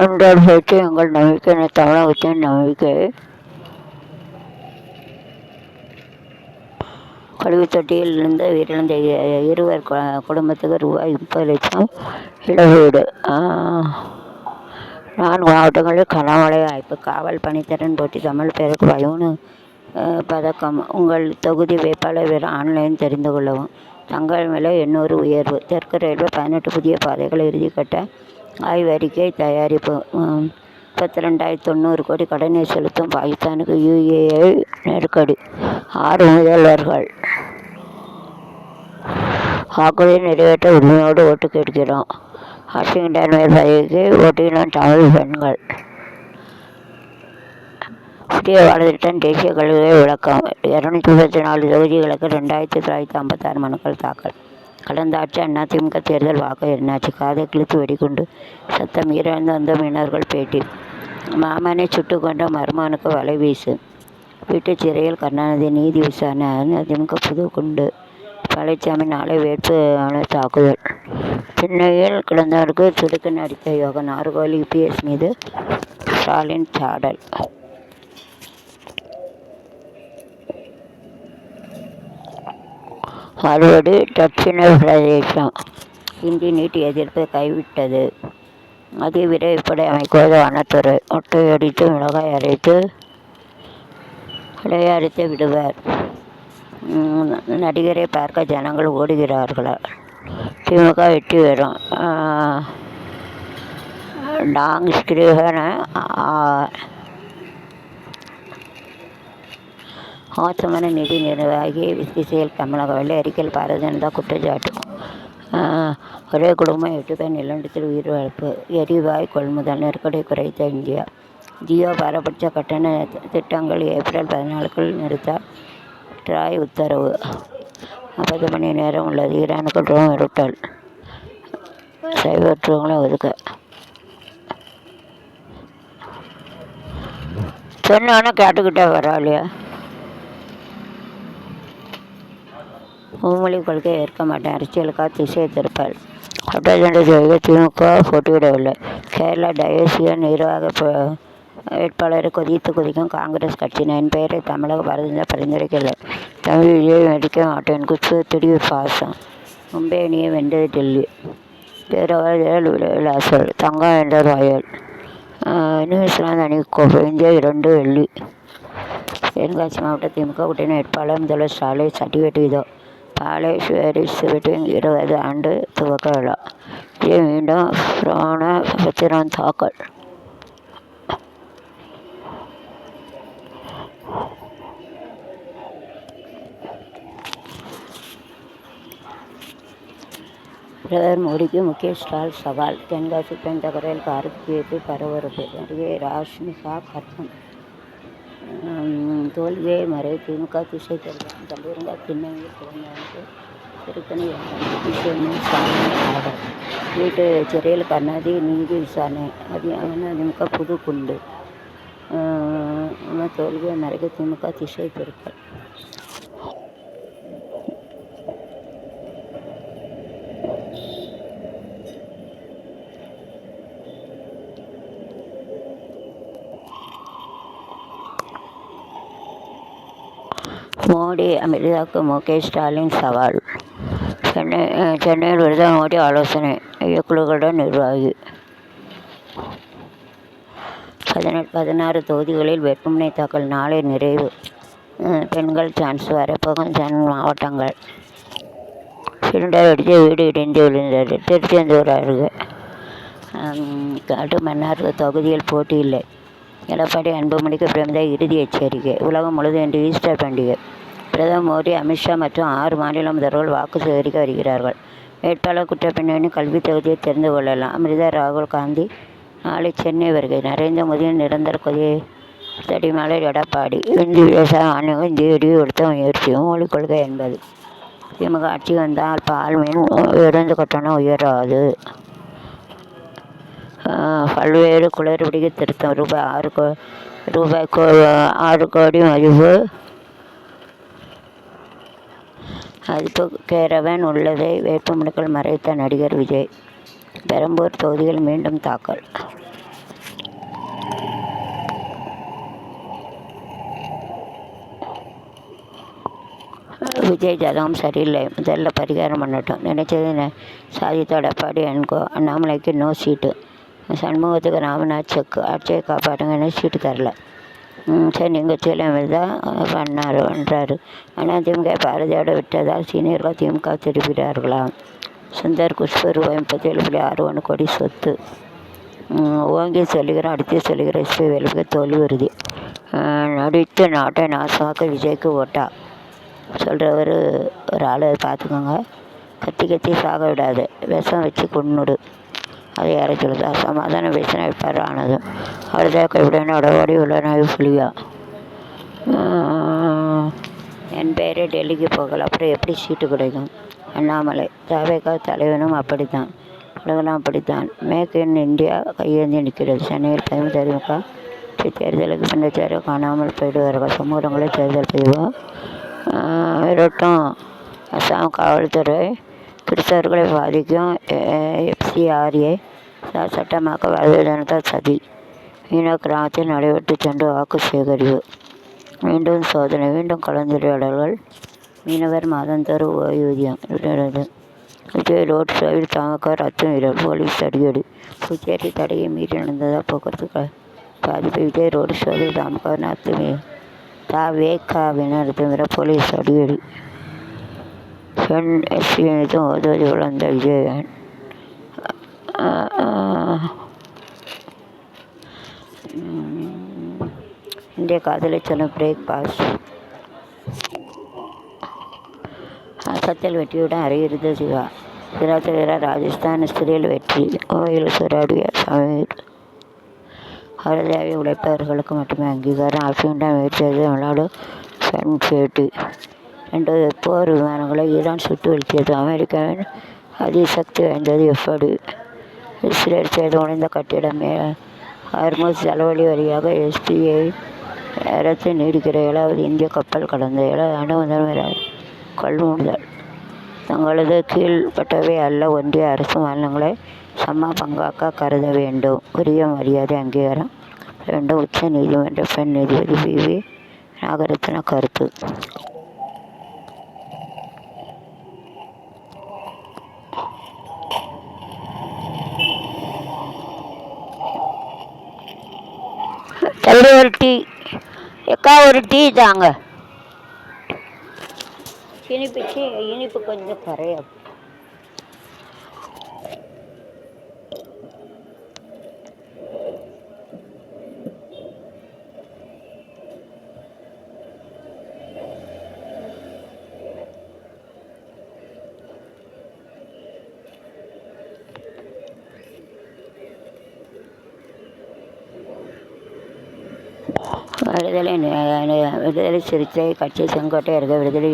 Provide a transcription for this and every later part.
என்றால் பேச்சு எங்கள் நம்பிக்கை தமிழகத்தின் நம்பிக்கை. கழிவுத் தொட்டியில் இருந்து உயிரிழந்த இருவர் குடும்பத்துக்கு ரூபாய் 30 லட்சம் இழப்பீடு. 4 மாவட்டங்களில் கனமழை வாய்ப்பு. காவல் பணித்திறன் போட்டி தமிழ் பேருக்கு 13 பதக்கம். உங்கள் தொகுதி வேட்பாளர் ஆன்லைன் தெரிந்து கொள்ளவும். தங்கம் விலை 800 உயர்வு. தெற்கு ரயில்வே 18 புதிய பாதைகளை இறுதிக்கட்ட ஆய்வறிக்கை தயாரிப்பு. 32,900 கோடி கடனை செலுத்தும் பாகிஸ்தானுக்கு UAE நெருக்கடி. 6 முதல்வர்கள் வாக்குறுதி நிறைவேற்ற உரிமையோடு ஓட்டு கேட்கிறோம். வாஷிங்டன் மேல் பதவிக்கு ஓட்டுகிறோம் தமிழ் பெண்கள். புதிய பாடத்திட்டம் தேசிய கல்வியை விளக்கம். 234 தொகுதிகளுக்கு 2956 மனுக்கள் தாக்கல். கடந்த ஆட்சி அதிமுக தேர்தல் வாக்கு என்னாச்சு? காதை கிழித்து வெடிகுண்டு சத்தம். ஈரழ்ந்து வந்த மீனவர்கள் பேட்டி. மாமனை சுட்டு கொண்ட மருமகனுக்கு வலை வீசு. வீட்டுச் சிறையில் கருணாநிதி நீதி விசாரணை. அதிமுக புது குண்டு. பழனிசாமி நாளை வேட்பு மனு தாக்குதல். சென்னையில் கிடந்தவருக்கு துடுக்கு அடித்த யோகன். நாகர்கோவில் EPS மீது ஸ்டாலின் சாடல். மறுபடி தட்சிண பிரதேசம் இந்தி நீட் எதிர்ப்பு கைவிட்டது. அதி விரைவுப்படை அமைக்குவது வனத்துறை. முட்டையடித்து மிளகாய் அரைத்து விளையாடித்து விடுவர். நடிகரை பார்க்க ஜனங்கள் ஓடுகிறார்களா? திமுக வெற்றி பெறும். டாங் ஸ்கிரீவன மோசமான நிதி நிர்வாகி திசையில் தமிழக வெள்ளை அறிக்கையில் பாரதிய ஜனதா குற்றச்சாட்டு. ஒரே குடும்பம் 8 பேர் நிலநடுக்கத்தில் உயிரிழப்பு. எரிவாயு கொள்முதல் நெருக்கடி குறைத்த இந்தியா. ஜியோ பாரபட்ச கட்டண திட்டங்கள் ஏப்ரல் 14க்குள் நிறுத்த ட்ராய் உத்தரவு. 40 மணி நேரம் உள்ளது. ஈரானுக்கு ட்ரோன் மிரட்டல். சைபர் ட்ரோன்களை ஒதுக்க சொன்னானே கேட்டுக்கிட்டே வராலையா? மும்மொழி கொள்கையை ஏற்க மாட்டேன். அரசியலுக்காக திசை திருப்பல். ஒற்றைச்சண்டை ஜெயிக்க திமுக போட்டியிடவில்லை. கேரளா டயசிய நிர்வாக வேட்பாளரை கொதிக்கும் காங்கிரஸ் கட்சியினர். என் பெயரை தமிழக பாரதிய ஜனதா பரிந்துரைக்கவில்லை. தமிழ் விஜய் நடிக்க மாட்டேன். குச்சு திடீர் பாசம். மும்பை அணியை வென்றது டெல்லி. பேரவாதிகள் விளாசல். தங்கம் வென்ற ராயல். நியூசிலாந்து அணி கோப்பை. இந்தியா 2 வெள்ளி. தென்காசி மாவட்ட திமுக கூட்டணி வேட்பாளர் முதல்வர் ஸ்டாலின் சர்டிஃபிகேட் இதோ. பாலை சுவரிஸ் வெட்டிங் 20 ஆண்டு துவக்க விழா. விஜய் மீண்டும் பிரமாண பத்திரம் தாக்கல். பிரதமர் மோடிக்கு முக்கிய ஸ்டால் சவால். தென்காசி பெண் தகவல் காருக்கு பரபரப்பு. நடிகை ராஷ்மிகா கர்ப்பம். தோல்வியை மறை திமுக திசை திருப்பம். கல்லூரிங்க திண்ணங்கள் பிறந்தவனுக்கு திருத்தணி ஆர்டர். வீட்டு சிறையில் கருணாநிதி நீதி விசாரணை. அதிமுக புது குண்டு. தோல்வியை மறைக்க திமுக திசை திருப்பல். மோடி அமித்ஷாவுக்கு ஸ்டாலின் சவால். சென்னையில் பிரதமர் மோடி ஆலோசனை. இயக்குநர்களுடன் நிர்வாகி. 16 தொகுதிகளில் வேட்புமனு தாக்கல் நாளை நிறைவு. பெண்கள் சான்ஸ் வரப்போகும் மாவட்டங்கள். சிலிண்டர் வெடித்து வீடு இடிந்து விழுந்தது. திருச்செந்தூர் அருகே. கடுமன்னார் தொகுதியில் போட்டி இல்லை. எடப்பாடி அன்புமணிக்கு பிரதமர் இறுதி எச்சரிக்கை. உலகம் முழுவதும் இன்று ஈஸ்டர் பண்டிகை. பிரதமர் மோடி, அமித்ஷா மற்றும் 6 மாநில முதல்வர்கள் வாக்கு சேகரிக்க வருகிறார்கள். வேட்பாளர் குற்றப்பின்னணி கல்வி தொகுதியை தெரிந்து கொள்ளலாம். அமிர்தா ராகுல் காந்தி நாளை சென்னை வருகை. நரேந்திர மோடியின் நிரந்தர தடிமலர் எடப்பாடி. இந்தி விவசாய ஆணையம் இந்திய கொடுத்த முயற்சி. மொழிக் கொள்கை என்பது திமுக ஆட்சி வந்தால் பால் மீன் பேருந்து கட்டணம் உயராது. பல்வேறு குளறுபடிக்கு திருத்தம். ரூபாய் 6 கோடி மதிப்பு கேரவன் உள்ளதை வேட்புமனுக்கள் மறைத்த நடிகர் விஜய். பெரம்பூர் தொகுதியில் மீண்டும் தாக்கல். விஜய் ஜாதகம் சரியில்லை, முதல்ல பரிகாரம் பண்ணட்டும். நினைச்சது சாதித்தோட எடப்பாடி என்கோ. அண்ணாமலைக்கு நோ சீட்டு. சண்முகத்துக்கு ராமநாத் செக். ஆட்சியை காப்பாற்றுங்கன்னு சீட்டு தரல. சரி, நீங்கள் செயலமைப்பு தான் பண்ணாருன்றாரு. ஆனால் திமுக பாரதியோடு விட்டதால் சீனியர்கள் திமுக திருப்பினார்களாம். சுந்தர் குஷ்பு ரூபாய் 37.61 கோடி சொத்து. ஓங்கி சொல்லுகிறோம், அடித்து சொல்லுகிற எஸ்பி வேலுக்கு தோல்வி உறுதி. நடித்து நாட்டை நாசமாக்க விஜய்க்கு ஓட்டா சொல்கிறவர் ஒரு ஆள் பார்த்துக்கோங்க. கத்தி கத்தி சாக விடாது, விஷம் வச்சு கொன்னுடு. அதை யாரை சொல்லுதா? சமாதானம் பேசினா வைப்பார் ஆனது. அவர்தான் கைவிடணும். அடவாடி உள்ளனாய் புலியா. என் பேரே டெல்லிக்கு போகல, அப்புறம் எப்படி சீட்டு கிடைக்கும்? அண்ணாமலை தாவேகா தலைவனும் அப்படித்தான், உலகெல்லாம் அப்படித்தான். மேக் இன் இந்தியா கையேந்தி நிற்கிறது. சென்னையில் திமுக தேர்தலுக்கு பின்னச்சார காணாமல் போயிடுவார்கள். சமூகங்களை தேர்தல் பதிவு விரட்டும். அசாம் காவல்துறை கிறிஸ்தவர்களை பாதிக்கும் FCRA சட்டமாக்க பாரதிய ஜனதா சதி. மீனவ கிராமத்தில் நடைபெற்று சென்று வாக்கு சேகரிப்பு. மீண்டும் சோதனை, மீண்டும் கலந்துரையாடல்கள். மீனவர் மாதந்தோறும் ஓய்வூதியம். விஜய் ரோட் ஷோவில் தமக்கார் அத்துமீறல், போலீஸ் தடியடி. புதுச்சேரி தடையை மீறி நடந்ததாக போக்குவரத்து பாதிப்பு. விஜய் ரோடு ஷோவில் தமக்கார் அத்துமீறல், தாவேகாவினர் அத்துமீற போலீஸ் தடியடி. பெண் எஸ்பி மீதும் ஓதுவதி வளர்ந்த விஜயன். இந்திய காதலை சொன்ன பிரேக் பாஸ். அசத்தல் வெற்றியுடன் அரையிறுதி சிவா. சிராத்தில் வீரர் ராஜஸ்தான் ஸ்திரியில் வெற்றி. கோவையில் சுராடிய சமீர். அவரதாவி உழைப்பவர்களுக்கு மட்டுமே அங்கீகாரம். அஃபீண்டா முயற்சி செய்து தமிழ்நாடு பெண் பேட்டி. 2 போர் விமானங்களை ஈரான் சுட்டு வீழ்த்தியது. அமெரிக்காவின் அதிசக்தி வாய்ந்தது எப்படி? இஸ்ரேல் சேதமடைந்த கட்டிடம். ஹார்முஸ் ஜலவழி வழியாக SPA நேரத்தை நீடிக்கிற 7வது இந்திய கப்பல் கடந்த 7 ஆண்டு முதன்மை கொள்முதல். தங்களது கீழ்பட்டவை அல்ல, ஒன்றிய அரசு மாநிலங்களை சம பங்காக்க கருத வேண்டும். உரிய மரியாதை அங்கீகாரம் வேண்டும். உச்ச நீதிமன்ற பெண் நீதிபதி PV நாகரத்ன கருத்து. தள்ளி ஒரு டீ எக்கா, ஒரு டீ தாங்க. இனிப்பு கொஞ்சம் குறையும். விடுதலை சிறுத்தை கட்சி செங்கோட்டை அருகே விடுதலை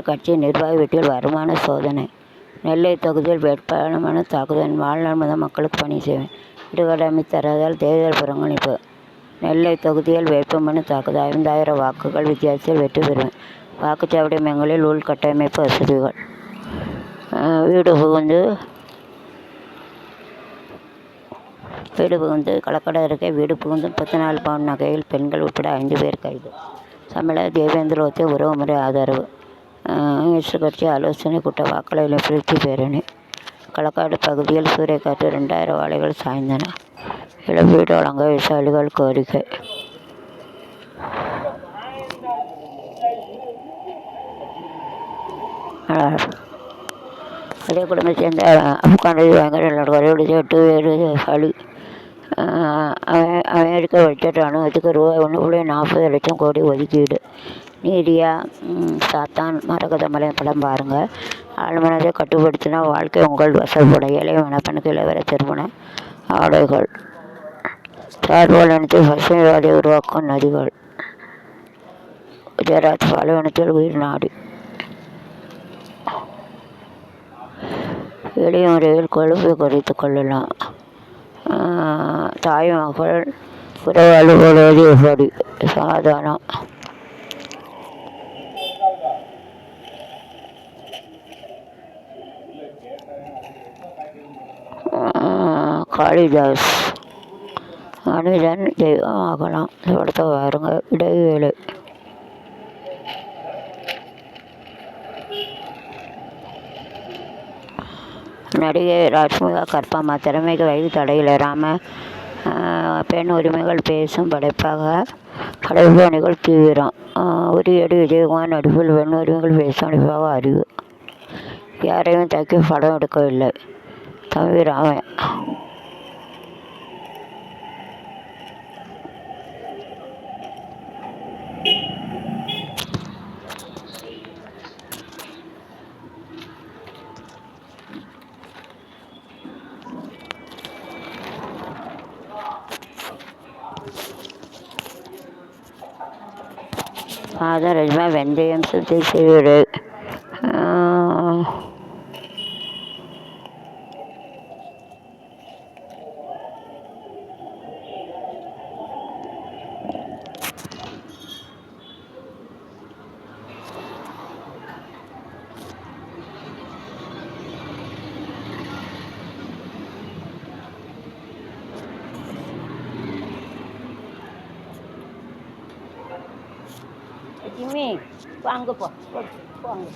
கட்சி நிர்வாகி வீட்டில் வருமான சோதனை. நெல்லை தொகுதியில் வேட்பாளமான தாக்குதல். வாழ்நாள் முதல் மக்களுக்கு பணி செய்வேன். இடுகாடு அமைத்தராதால் தேர்தல் புறக்கணிப்பு. நெல்லை தொகுதியில் வேட்புமனு தாக்குதல். 5000 வாக்குகள் வித்தியாசத்தில் வெற்றி பெறுவேன். வாக்குச்சாவடி மையங்களில் உள்கட்டமைப்பு வசதிகள். வீடு புகுந்து களக்கடை அருகே வீடு புகுந்து 34 பவுன் நகையில் பெண்கள் உட்பட 5 பேர் கைது. தமிழக தேவேந்திரோத்தை உறவுமுறை ஆதரவு. கம்யூனிஸ்ட் கட்சி ஆலோசனை கூட்டம். வாக்காளர்களை பிரித்து பேரணி. களக்காடு பகுதியில் சூறைக்காற்று. 2000 வாழைகள் சாய்ந்தன. இழப்பீடு வழங்க விவசாயிகள் கோரிக்கை. அதே குடும்பத்தை சேர்ந்த ஆப்கான் பயங்கர 8 பேர் பலி. அமெரிக்க பட்ஜெட் ராணுவத்துக்கு ரூபாய் 1.40 லட்சம் கோடி ஒதுக்கீடு. நீதியா சாத்தான் மரகதமலை படம் பாருங்கள். ஆழ்மனதை கட்டுப்படுத்தினா வாழ்க்கை உங்கள் வசப்பட. ஏழை மணப்பெண்ணுக்கு இளவர திருமண ஆடைகள். பாலைவனத்தில் பசுமைவாதை உருவாக்கும் நதிகள். குஜராத் பாலைவனத்தில் உயிர் நாடு. எளிய முறையில் கொழுப்பை குறைத்து கொள்ளலாம். தாய் மகள் புறவாழ்வு கொள்வது எப்படி? சமாதானம். காளிதாஸ். மனிதன் தெய்வமாகலாம். இந்த படத்தை பாருங்க. இடைவேளை. நடிகை ராஷ்மிகா கற்பம்மா திறமைக்கு வயது தடையிலராமல் பெண் உரிமைகள் பேசும் படைப்பு பணிகள் தீவிரம். உரியடி விஜயகுமார் நடிப்பில் பெண் உரிமைகள் பேசும் நடிப்பாக அறிவு. யாரையும் தக்கி படம் எடுக்கவில்லை. தம்பி ராமையா. ரஜ்மா வெந்தயம் சுத்தி செய்வது. ஜிம்மி வாங்க போ அங்கே